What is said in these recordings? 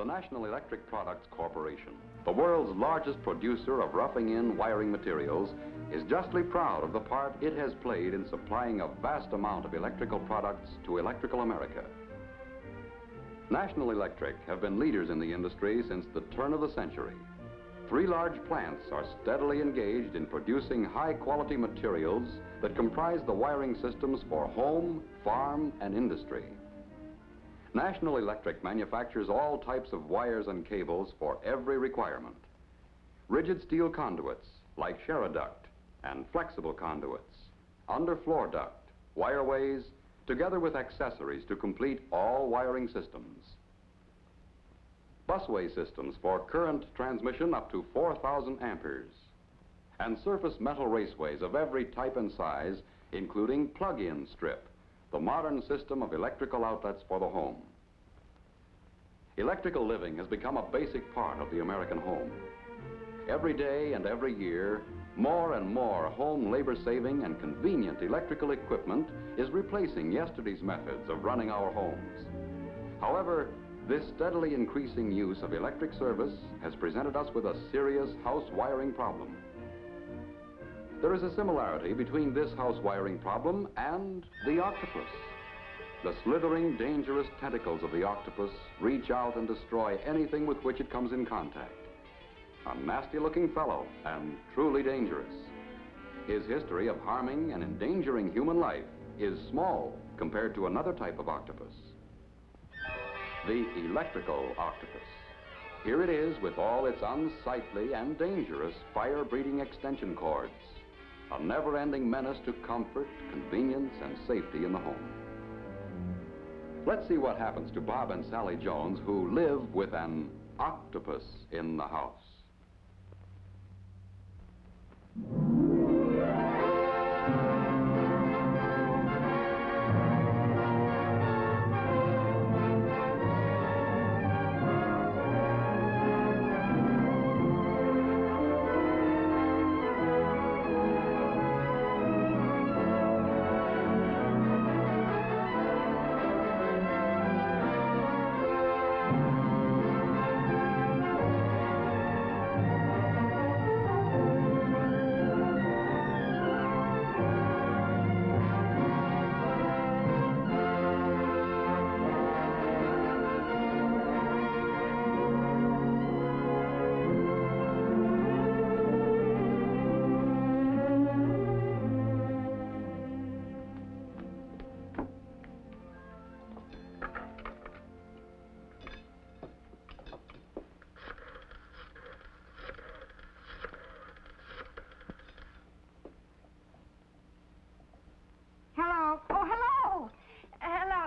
the National Electric Products Corporation, the world's largest producer of roughing-in wiring materials, is justly proud of the part it has played in supplying a vast amount of electrical products to electrical America. National Electric have been leaders in the industry since the turn of the century. 3 large plants are steadily engaged in producing high-quality materials that comprise the wiring systems for home, farm, and industry. National Electric manufactures all types of wires and cables for every requirement. Rigid steel conduits, like Sheraduct, and flexible conduits, underfloor duct, wireways, together with accessories to complete all wiring systems. Busway systems for current transmission up to 4,000 amperes, and surface metal raceways of every type and size, including plug-in strip, the modern system of electrical outlets for the home. Electrical living has become a basic part of the American home. Every day and every year, more and more home labor-saving and convenient electrical equipment is replacing yesterday's methods of running our homes. However, this steadily increasing use of electric service has presented us with a serious house wiring problem. There is a similarity between this house wiring problem and the octopus. The slithering, dangerous tentacles of the octopus reach out and destroy anything with which it comes in contact. A nasty-looking fellow and truly dangerous. His history of harming and endangering human life is small compared to another type of octopus. The electrical octopus. Here it is with all its unsightly and dangerous fire-breathing extension cords. A never-ending menace to comfort, convenience, and safety in the home. Let's see what happens to Bob and Sally Jones, who live with an octopus in the house.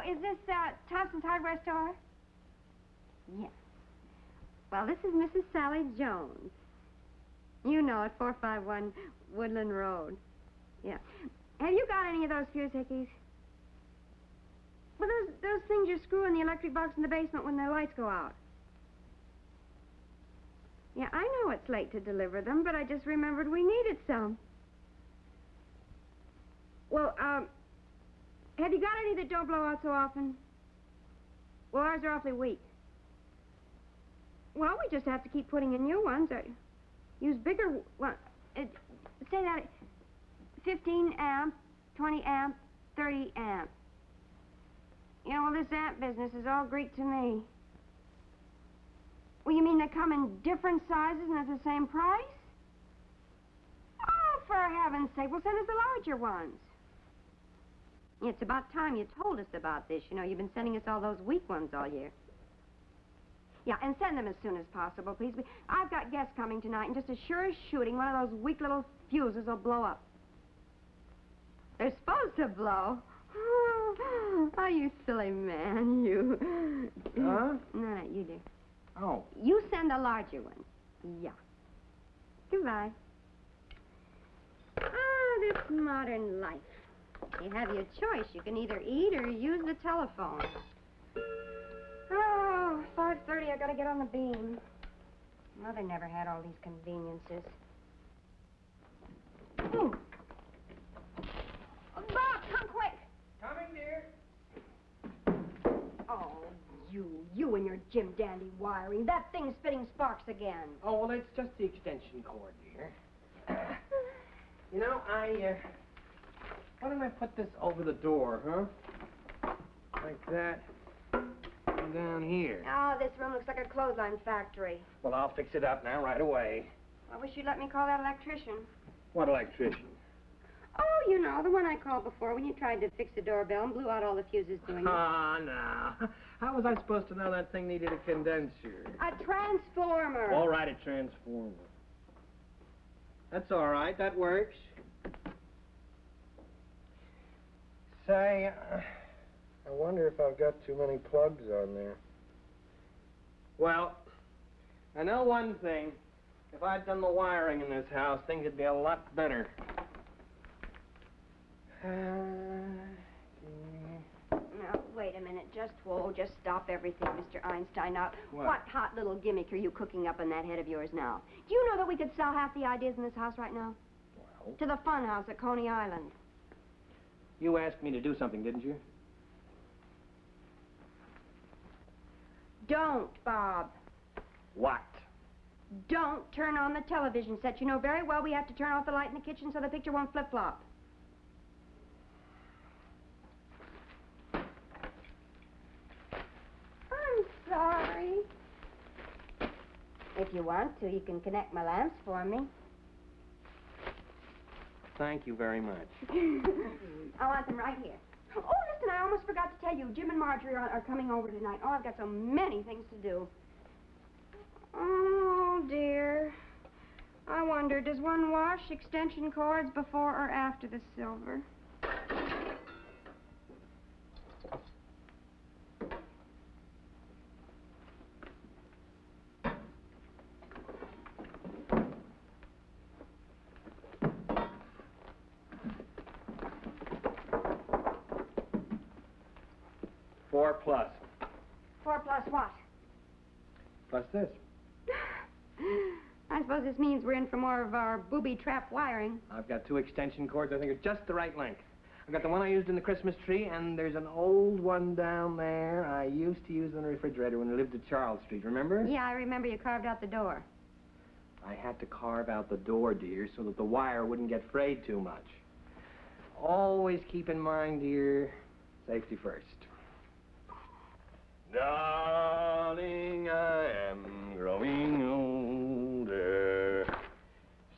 Is this Thompson's hardware store? Yes. Well, this is Mrs. Sally Jones. You know it, 451 Woodland Road. Yeah. Have you got any of those fuse hickeys? Well, those things you screw in the electric box in the basement when the lights go out. Yeah, I know it's late to deliver them, but I just remembered we needed some. Well, have you got any that don't blow out so often? Well, ours are awfully weak. Well, we just have to keep putting in new ones. Or use bigger ones. Say that 15 amp, 20 amp, 30 amp. You know, well, this amp business is all Greek to me. Well, you mean they come in different sizes and at the same price? Oh, for heaven's sake, well, send us the larger ones. It's about time you told us about this. You know, you've been sending us all those weak ones all year. Yeah, and send them as soon as possible, please. I've got guests coming tonight, and just as sure as shooting, one of those weak little fuses will blow up. They're supposed to blow. Oh, you silly man, you. Huh? No, you do. Oh. You send the larger one. Yeah. Goodbye. Oh, this modern life. You have your choice. You can either eat or use the telephone. Oh, 5:30, I gotta get on the beam. Mother never had all these conveniences. Ooh. Bob, come quick. Coming, dear. Oh, you and your your Jim Dandy wiring. That thing's spitting sparks again. Oh, well, it's just the extension cord, dear. You know, why don't I put this over the door, huh? Like that. And down here. Oh, this room looks like a clothesline factory. Well, I'll fix it up now, right away. I wish you'd let me call that electrician. What electrician? Oh, you know, the one I called before when you tried to fix the doorbell and blew out all the fuses doing it. Oh, no. How was I supposed to know that thing needed a condenser? A transformer. All right, a transformer. That's all right. That works. Say, I wonder if I've got too many plugs on there. Well, I know one thing. If I'd done the wiring in this house, things would be a lot better. Now, wait a minute. Just stop everything, Mr. Einstein. Now, what hot little gimmick are you cooking up in that head of yours now? Do you know that we could sell half the ideas in this house right now? Well? To the fun house at Coney Island. You asked me to do something, didn't you? Don't, Bob. What? Don't turn on the television set. You know very well we have to turn off the light in the kitchen so the picture won't flip-flop. I'm sorry. If you want to, you can connect my lamps for me. Thank you very much. I want them right here. Oh, listen, I almost forgot to tell you. Jim and Marjorie are coming over tonight. Oh, I've got so many things to do. Oh, dear. I wonder, does one wash extension cords before or after the silver? Four plus. 4 plus what? Plus this. I suppose this means we're in for more of our booby-trap wiring. I've got 2 extension cords I think are just the right length. I've got the one I used in the Christmas tree, and there's an old one down there I used to use in the refrigerator when I lived at Charles Street, remember? Yeah, I remember you carved out the door. I had to carve out the door, dear, so that the wire wouldn't get frayed too much. Always keep in mind, dear, safety first. Darling, I am growing older.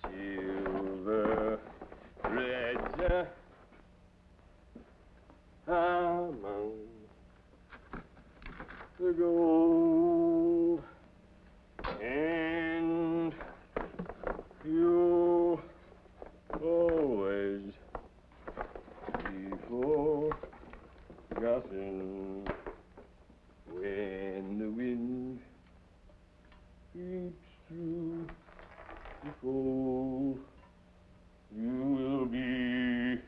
Silver threads among the gold, and you always be forgotten. When the wind creeps through the fold, you will be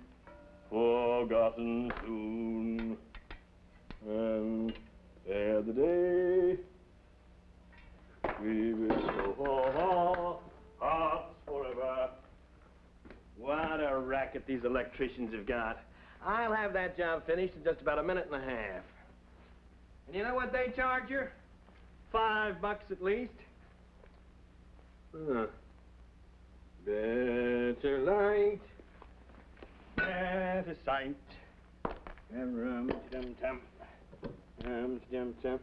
forgotten soon. And ere the day we will go hearts forever. What a racket these electricians have got. I'll have that job finished in just about a minute and a half. And you know what they charge you? $5 at least. Better light, better sight. Rum-tum-tum, rum-tum-tum.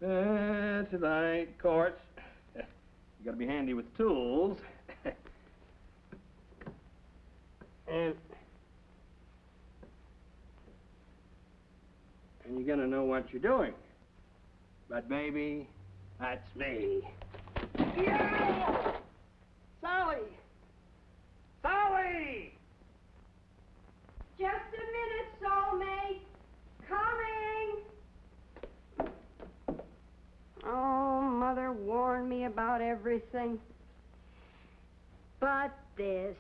Better light, of course. You gotta be handy with tools. and you gotta know what you're doing. But baby, that's me. Yeah! Sally! Sally! Just a minute, soulmate. Coming! Oh, Mother warned me about everything. But this.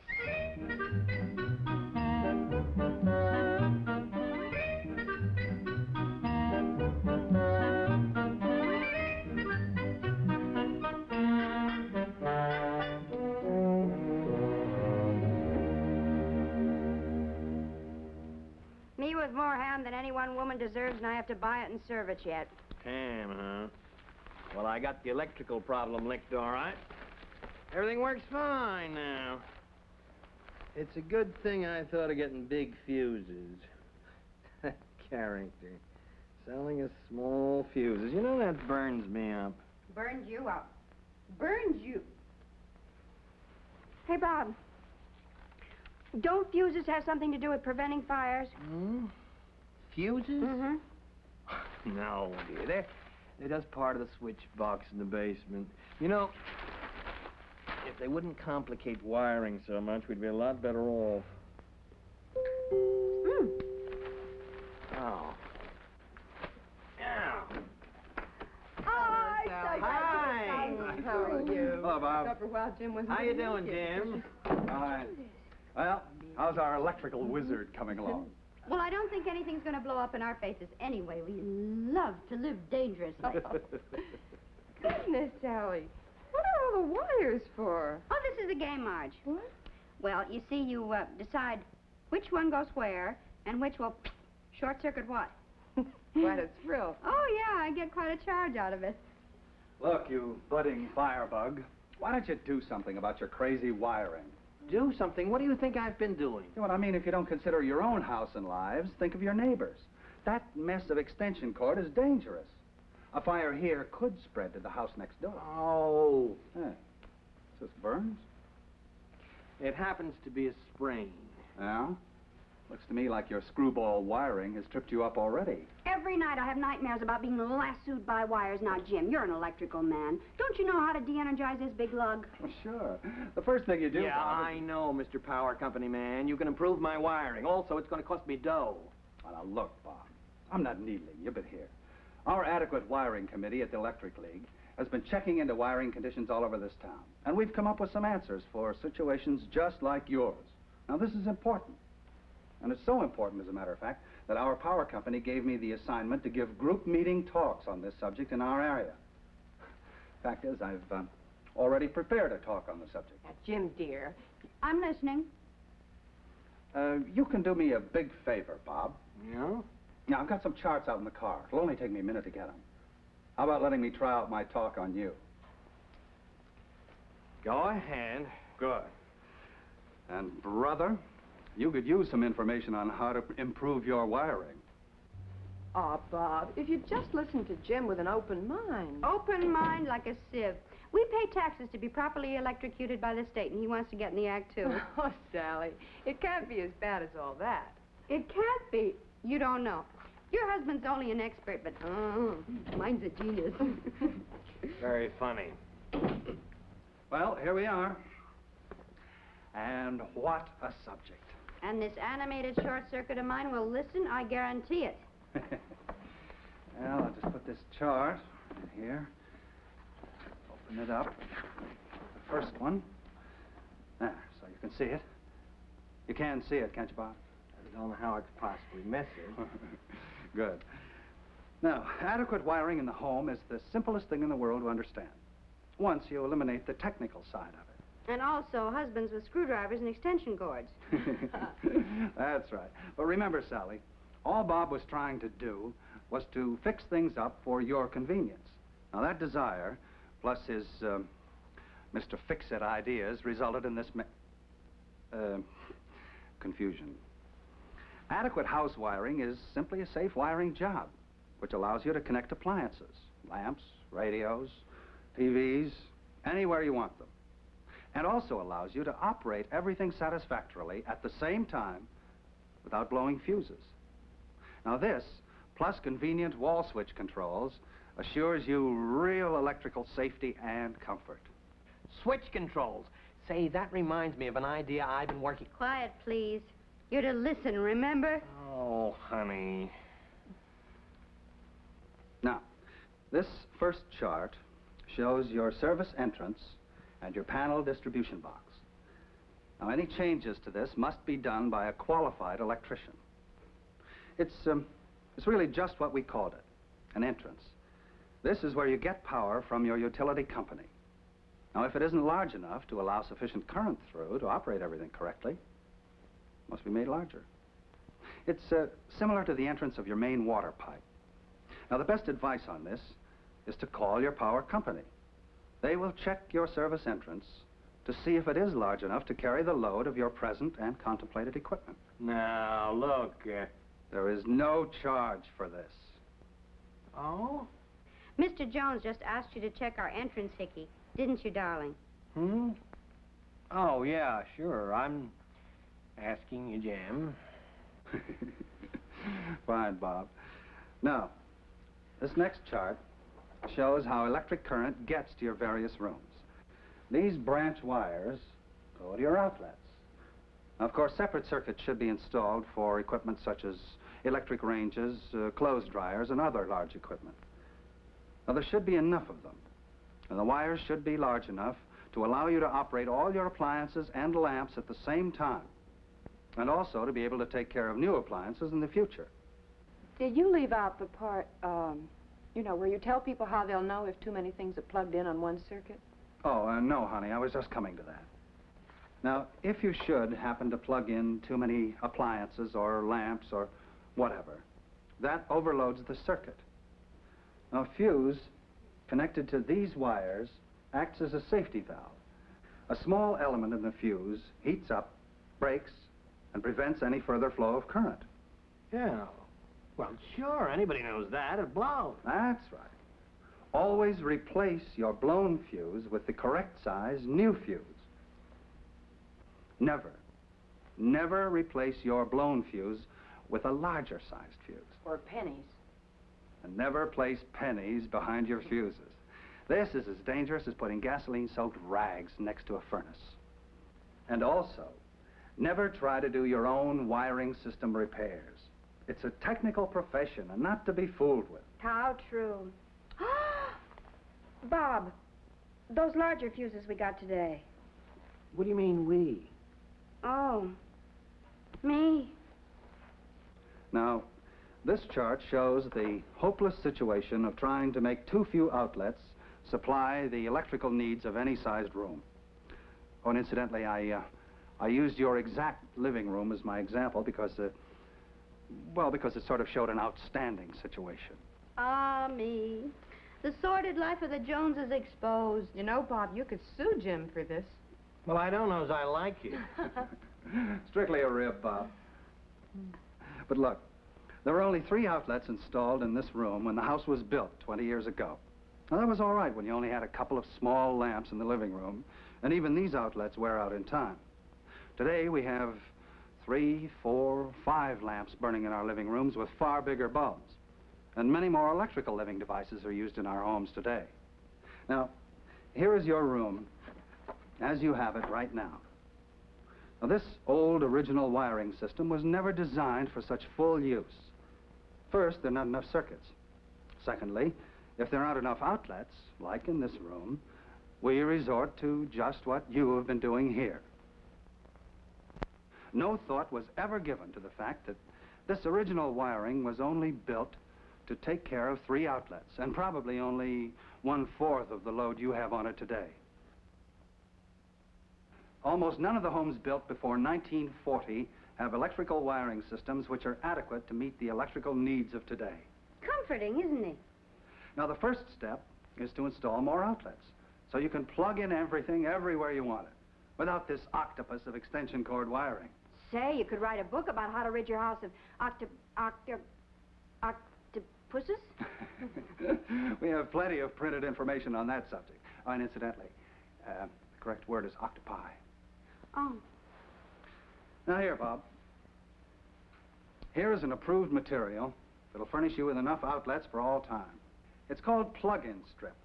ham than any one woman deserves, and I have to buy it and serve it yet. Ham, huh? Well, I got the electrical problem licked all right. Everything works fine now. It's a good thing I thought of getting big fuses. Character. Selling us small fuses. You know, that burns me up. Burns you up. Burns you. Hey, Bob. Don't fuses have something to do with preventing fires? Hmm? Fuses? Mm-hmm. No, dear. They're just part of the switch box in the basement. You know, if they wouldn't complicate wiring so much, we'd be a lot better off. Mm. Oh. Yeah. Hi, Hi. How are you? Hello, Bob. Supper while Jim was How you doing, Jim? Hi. Well, how's our electrical wizard coming along? Well, I don't think anything's going to blow up in our faces anyway. We love to live dangerously. Goodness, Sally. What are all the wires for? Oh, this is a game, Marge. What? Well, you see, you decide which one goes where and which will short-circuit what. What a thrill. Oh, yeah, I get quite a charge out of it. Look, you budding firebug, why don't you do something about your crazy wiring? Do something? What do you think I've been doing? You know what I mean? If you don't consider your own house and lives, think of your neighbors. That mess of extension cord is dangerous. A fire here could spread to the house next door. Oh. Hey, this burns? It happens to be a sprain. Yeah? Looks to me like your screwball wiring has tripped you up already. Every night I have nightmares about being lassoed by wires. Now, Jim, you're an electrical man. Don't you know how to de-energize this big lug? Well, sure. The first thing you do... Yeah, Bob, I know, Mr. Power Company man. You can improve my wiring. Also, it's going to cost me dough. Well, now, look, Bob. I'm not needling you, but here. Our adequate wiring committee at the Electric League has been checking into wiring conditions all over this town. And we've come up with some answers for situations just like yours. Now, this is important. And it's so important, as a matter of fact, that our power company gave me the assignment to give group meeting talks on this subject in our area. Fact is, I've already prepared a talk on the subject. Now, Jim, dear. I'm listening. You can do me a big favor, Bob. Yeah? Now, I've got some charts out in the car. It'll only take me a minute to get them. How about letting me try out my talk on you? Go ahead. Good. And, brother, you could use some information on how to improve your wiring. Aw, Bob, if you'd just listen to Jim with an open mind. Open mind like a sieve. We pay taxes to be properly electrocuted by the state, and he wants to get in the act, too. Oh, Sally, it can't be as bad as all that. It can't be. You don't know. Your husband's only an expert, but mine's a genius. Very funny. Well, here we are. And what a subject. And this animated short circuit of mine will listen, I guarantee it. Well, I'll just put this chart in here. Open it up. The first one. There, so you can see it. You can see it, can't you, Bob? I don't know how I could possibly miss it. Good. Now, adequate wiring in the home is the simplest thing in the world to understand. Once you eliminate the technical side of it. And also husbands with screwdrivers and extension cords. That's right. But remember, Sally, all Bob was trying to do was to fix things up for your convenience. Now, that desire, plus his Mr. Fix-It ideas, resulted in this confusion. Adequate house wiring is simply a safe wiring job, which allows you to connect appliances, lamps, radios, TVs, anywhere you want them. And also allows you to operate everything satisfactorily at the same time without blowing fuses. Now this, plus convenient wall switch controls, assures you real electrical safety and comfort. Switch controls. Say, that reminds me of an idea I've been working... Quiet, please. You're to listen, remember? Oh, honey. Now, this first chart shows your service entrance and your panel distribution box. Now, any changes to this must be done by a qualified electrician. It's really just what we called it, an entrance. This is where you get power from your utility company. Now, if it isn't large enough to allow sufficient current through to operate everything correctly, it must be made larger. It's similar to the entrance of your main water pipe. Now, the best advice on this is to call your power company. They will check your service entrance to see if it is large enough to carry the load of your present and contemplated equipment. Now, look. There is no charge for this. Oh? Mr. Jones just asked you to check our entrance, Hickey. Didn't you, darling? Hmm? Oh, yeah, sure. I'm asking you, Jim. Fine, Bob. Now, this next chart shows how electric current gets to your various rooms. These branch wires go to your outlets. Now, of course, separate circuits should be installed for equipment such as electric ranges, clothes dryers, and other large equipment. Now, there should be enough of them, and the wires should be large enough to allow you to operate all your appliances and lamps at the same time, and also to be able to take care of new appliances in the future. Did you leave out the part, you know, where you tell people how they'll know if too many things are plugged in on one circuit? Oh, no, honey, I was just coming to that. Now, if you should happen to plug in too many appliances or lamps or whatever, that overloads the circuit. Now, a fuse connected to these wires acts as a safety valve. A small element in the fuse heats up, breaks, and prevents any further flow of current. Yeah. Well, sure, anybody knows that. It blows. That's right. Always replace your blown fuse with the correct size new fuse. Never replace your blown fuse with a larger sized fuse. Or pennies. And never place pennies behind your fuses. This is as dangerous as putting gasoline-soaked rags next to a furnace. And also, never try to do your own wiring system repairs. It's a technical profession and not to be fooled with. How true. Bob, those larger fuses we got today. What do you mean, we? Oh, me. Now, this chart shows the hopeless situation of trying to make too few outlets supply the electrical needs of any sized room. Oh, and incidentally, I used your exact living room as my example because, because it sort of showed an outstanding situation. Ah, me. The sordid life of the Joneses exposed. You know, Bob, you could sue Jim for this. Well, I don't know as I like you. Strictly a rib, Bob. But look, there were only 3 outlets installed in this room when the house was built 20 years ago. Now, that was all right when you only had a couple of small lamps in the living room, and even these outlets wear out in time. Today, we have 3, 4, 5 lamps burning in our living rooms with far bigger bulbs, and many more electrical living devices are used in our homes today. Now, here is your room as you have it right now. Now, this old original wiring system was never designed for such full use. First, there are not enough circuits. Secondly, if there aren't enough outlets, like in this room, we resort to just what you have been doing here. No thought was ever given to the fact that this original wiring was only built to take care of 3 outlets, and probably only 1/4 of the load you have on it today. Almost none of the homes built before 1940 have electrical wiring systems which are adequate to meet the electrical needs of today. Comforting, isn't it? Now, the first step is to install more outlets, so you can plug in everything everywhere you want it, without this octopus of extension cord wiring. Say, you could write a book about how to rid your house of octopuses. We have plenty of printed information on that subject. Oh, and incidentally, the correct word is octopi. Oh. Now here, Bob. Here is an approved material that'll furnish you with enough outlets for all time. It's called plug-in strip.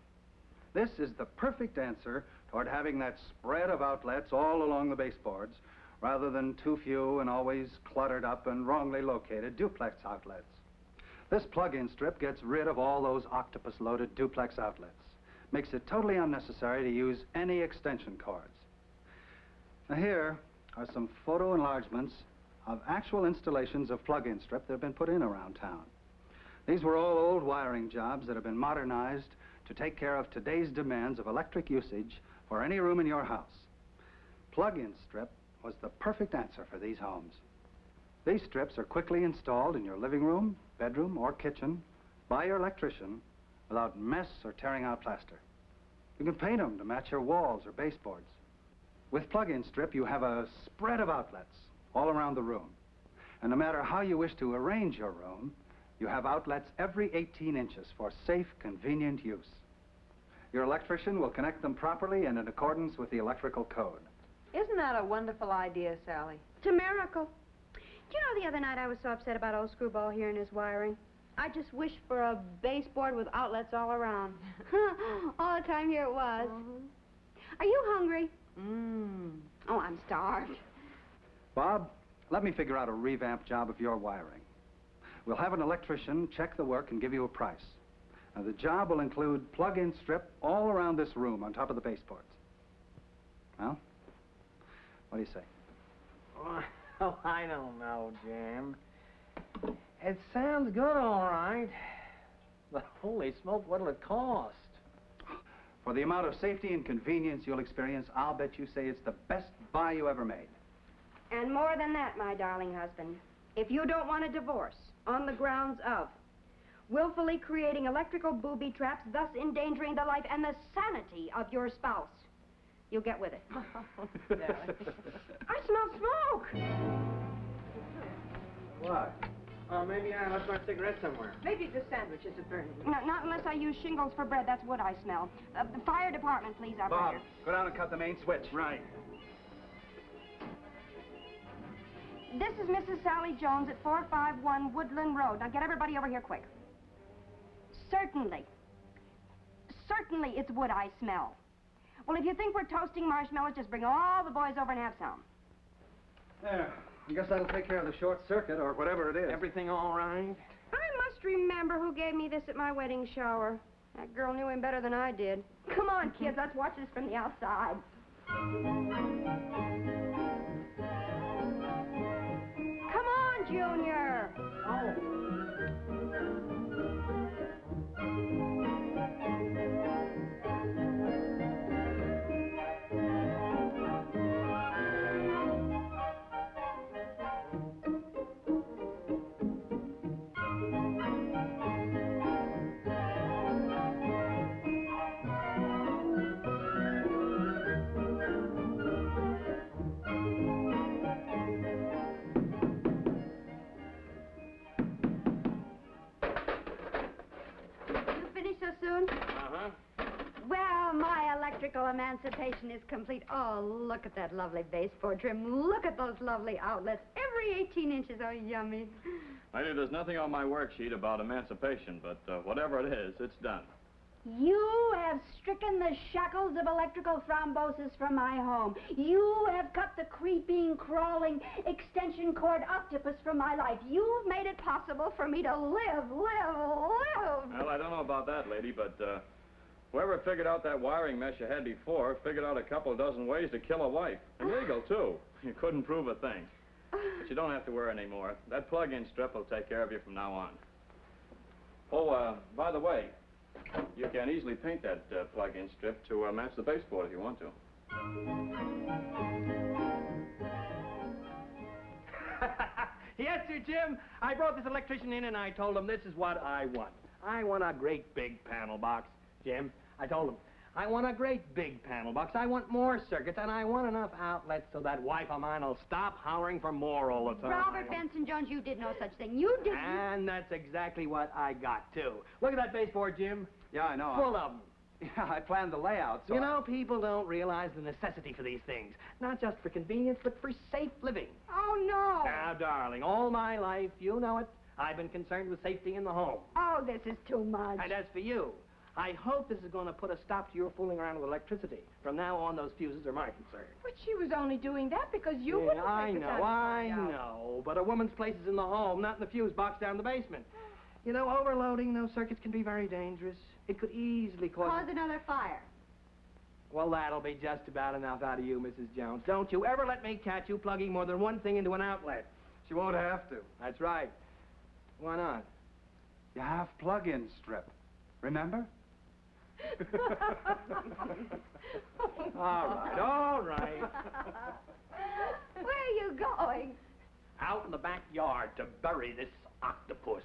This is the perfect answer toward having that spread of outlets all along the baseboards, rather than too few and always cluttered up and wrongly located duplex outlets. This plug-in strip gets rid of all those octopus-loaded duplex outlets. Makes it totally unnecessary to use any extension cords. Now here are some photo enlargements of actual installations of plug-in strip that have been put in around town. These were all old wiring jobs that have been modernized to take care of today's demands of electric usage for any room in your house. Plug-in strip was the perfect answer for these homes. These strips are quickly installed in your living room, bedroom, or kitchen by your electrician without mess or tearing out plaster. You can paint them to match your walls or baseboards. With plug-in strip, you have a spread of outlets all around the room. And no matter how you wish to arrange your room, you have outlets every 18 inches for safe, convenient use. Your electrician will connect them properly and in accordance with the electrical code. Isn't that a wonderful idea, Sally? It's a miracle. Do you know the other night I was so upset about old Screwball here and his wiring? I just wished for a baseboard with outlets all around. All the time here it was. Are you hungry? Oh, I'm starved. Bob, let me figure out a revamp job of your wiring. We'll have an electrician check the work and give you a price. Now, the job will include plug-in strip all around this room on top of the baseboards. Well, what do you say? Oh, I don't know, Jim. It sounds good, all right. But holy smoke, what'll it cost? For the amount of safety and convenience you'll experience, I'll bet you say it's the best buy you ever made. And more than that, my darling husband, if you don't want a divorce on the grounds of willfully creating electrical booby traps, thus endangering the life and the sanity of your spouse, you'll get with it. I smell smoke. What? Oh, maybe I left my cigarette somewhere. Maybe the sandwiches are burning. No, not unless I use shingles for bread. That's what I smell. The fire department, please, Bob, operator. go down and cut the main switch. Right. This is Mrs. Sally Jones at 451 Woodland Road. Now get everybody over here quick. Certainly it's wood I smell. Well, if you think we're toasting marshmallows, just bring all the boys over and have some. There. I guess that'll take care of the short circuit or whatever it is. Everything all right? I must remember who gave me this at my wedding shower. That girl knew him better than I did. Come on, kids, let's watch this from the outside. Come on, Junior. Oh. So soon? Uh-huh. Well, my electrical emancipation is complete. Oh, look at that lovely baseboard trim. Look at those lovely outlets. Every 18 inches. Oh, yummy. Lady, there's nothing on my worksheet about emancipation, but whatever it is, it's done. You have stricken the shackles of electrical thrombosis from my home. You have cut the creeping, crawling, extension cord octopus from my life. You've made it possible for me to live. Well, I don't know about that, lady, but whoever figured out that wiring mess you had before figured out a couple dozen ways to kill a wife. Illegal, too. You couldn't prove a thing. But you don't have to worry anymore. That plug-in strip will take care of you from now on. Oh, by the way, you can easily paint that plug-in strip to match the baseboard if you want to. Yes, sir, Jim. I brought this electrician in and I told him this is what I want. I want a great big panel box, Jim. I told him, I want a great big panel box. I want more circuits and I want enough outlets so that wife of mine will stop hollering for more all the time. Robert Benson Jones, you did no such thing. You did. And that's exactly what I got, too. Look at that baseboard, Jim. Yeah, I know. Full of them. Yeah, I planned the layout, so... You know, people don't realize the necessity for these things. Not just for convenience, but for safe living. Oh, no. Now, darling, all my life, you know it, I've been concerned with safety in the home. Oh, this is too much. And as for you, I hope this is going to put a stop to your fooling around with electricity. From now on, those fuses are my concern. But she was only doing that because you Yeah, wouldn't I take the know, time to I find out. know. But a woman's place is in the home, not in the fuse box down the basement. You know, overloading those circuits can be very dangerous. It could easily Cause another fire. Well, that'll be just about enough out of you, Mrs. Jones. Don't you ever let me catch you plugging more than one thing into an outlet. She won't have to. That's right. Why not? You have plug-in strip. Remember? All right, all right. Where are you going? out in the backyard to bury this octopus.